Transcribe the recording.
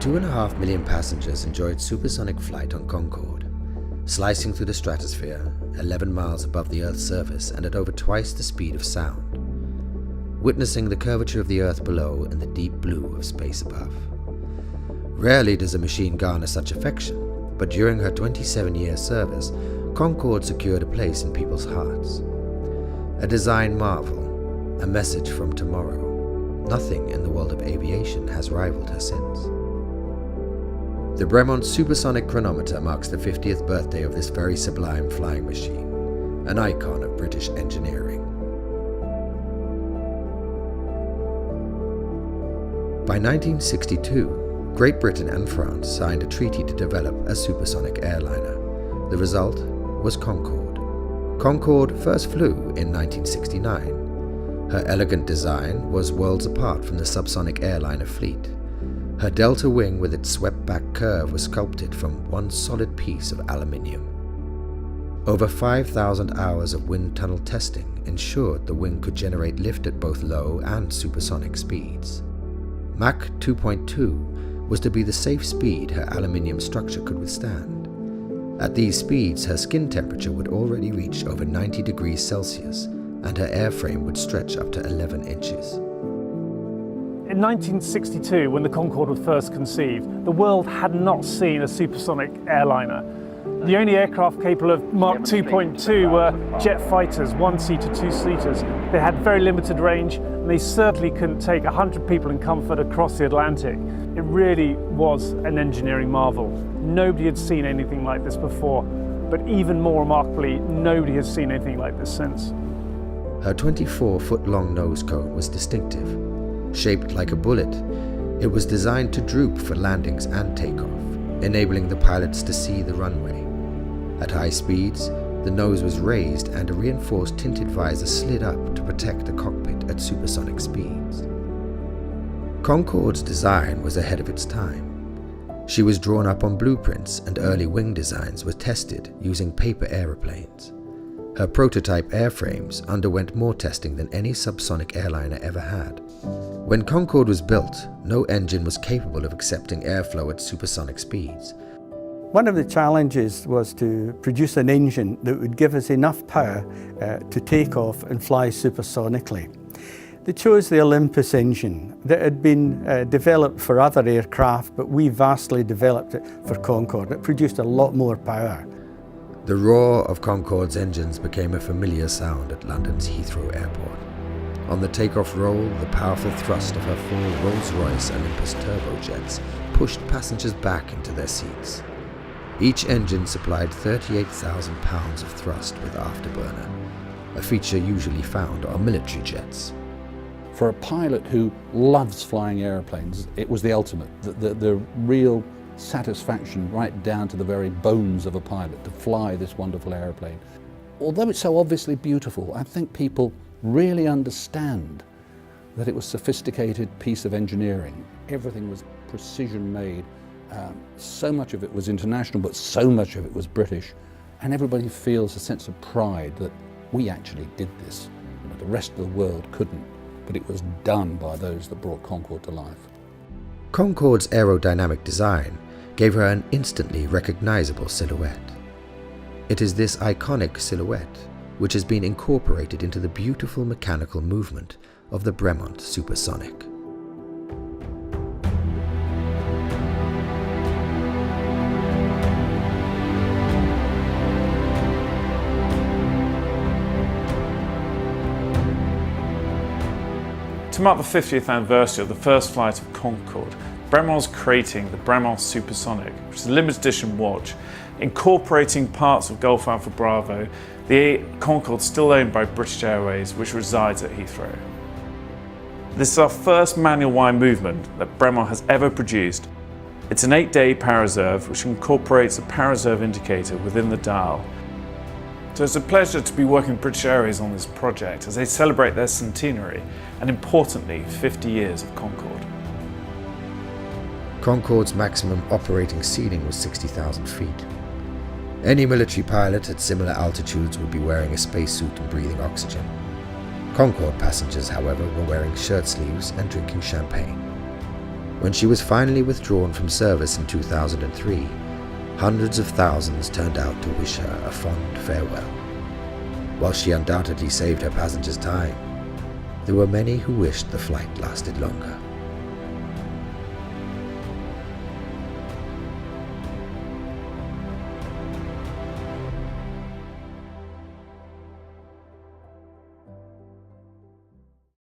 2.5 million passengers enjoyed supersonic flight on Concorde, slicing through the stratosphere 11 miles above the Earth's surface and at over twice the speed of sound, witnessing the curvature of the Earth below and the deep blue of space above. Rarely does a machine garner such affection, but during her 27-year service, Concorde secured a place in people's hearts. A design marvel, a message from tomorrow. Nothing in the world of aviation has rivaled her since. The Bremont Supersonic chronometer marks the 50th birthday of this very sublime flying machine, an icon of British engineering. By 1962, Great Britain and France signed a treaty to develop a supersonic airliner. The result was Concorde. Concorde first flew in 1969. Her elegant design was worlds apart from the subsonic airliner fleet. Her delta wing with its swept-back curve was sculpted from one solid piece of aluminium. Over 5,000 hours of wind tunnel testing ensured the wing could generate lift at both low and supersonic speeds. Mach 2.2 was to be the safe speed her aluminium structure could withstand. At these speeds, her skin temperature would already reach over 90 degrees Celsius, and her airframe would stretch up to 11 inches. In 1962, when the Concorde was first conceived, the world had not seen a supersonic airliner. The only aircraft capable of Mach 2.2 were jet fighters, one-seater, two-seaters. They had very limited range, and they certainly couldn't take 100 people in comfort across the Atlantic. It really was an engineering marvel. Nobody had seen anything like this before, but even more remarkably, nobody has seen anything like this since. Her 24-foot-long nose cone was distinctive. Shaped like a bullet, it was designed to droop for landings and takeoff, enabling the pilots to see the runway. At high speeds, the nose was raised and a reinforced tinted visor slid up to protect the cockpit at supersonic speeds. Concorde's design was ahead of its time. She was drawn up on blueprints, and early wing designs were tested using paper aeroplanes. Her prototype airframes underwent more testing than any subsonic airliner ever had. When Concorde was built, no engine was capable of accepting airflow at supersonic speeds. One of the challenges was to produce an engine that would give us enough power to take off and fly supersonically. They chose the Olympus engine that had been developed for other aircraft, but we vastly developed it for Concorde. It produced a lot more power. The roar of Concorde's engines became a familiar sound at London's Heathrow Airport. On the takeoff roll, the powerful thrust of her four Rolls-Royce Olympus turbojets pushed passengers back into their seats. Each engine supplied 38,000 pounds of thrust with afterburner, a feature usually found on military jets. For a pilot who loves flying airplanes, it was the ultimate, the real satisfaction right down to the very bones of a pilot to fly this wonderful airplane. Although it's so obviously beautiful, I think people really understand that it was a sophisticated piece of engineering. Everything was precision made. So much of it was international, but so much of it was British. And everybody feels a sense of pride that we actually did this. You know, the rest of the world couldn't, but it was done by those that brought Concorde to life. Concorde's aerodynamic design gave her an instantly recognizable silhouette. It is this iconic silhouette which has been incorporated into the beautiful mechanical movement of the Bremont Supersonic. To mark the 50th anniversary of the first flight of Concorde, Bremont's creating the Bremont Supersonic, which is a limited edition watch, incorporating parts of Golf Alpha Bravo. The Concorde still owned by British Airways, which resides at Heathrow. This is our first manual wind movement that Bremont has ever produced. It's an 8-day power reserve, which incorporates a power reserve indicator within the dial. So it's a pleasure to be working with British Airways on this project as they celebrate their centenary and, importantly, 50 years of Concorde. Concorde's maximum operating ceiling was 60,000 feet. Any military pilot at similar altitudes would be wearing a spacesuit and breathing oxygen. Concorde passengers, however, were wearing shirt sleeves and drinking champagne. When she was finally withdrawn from service in 2003, hundreds of thousands turned out to wish her a fond farewell. While she undoubtedly saved her passengers time, there were many who wished the flight lasted longer.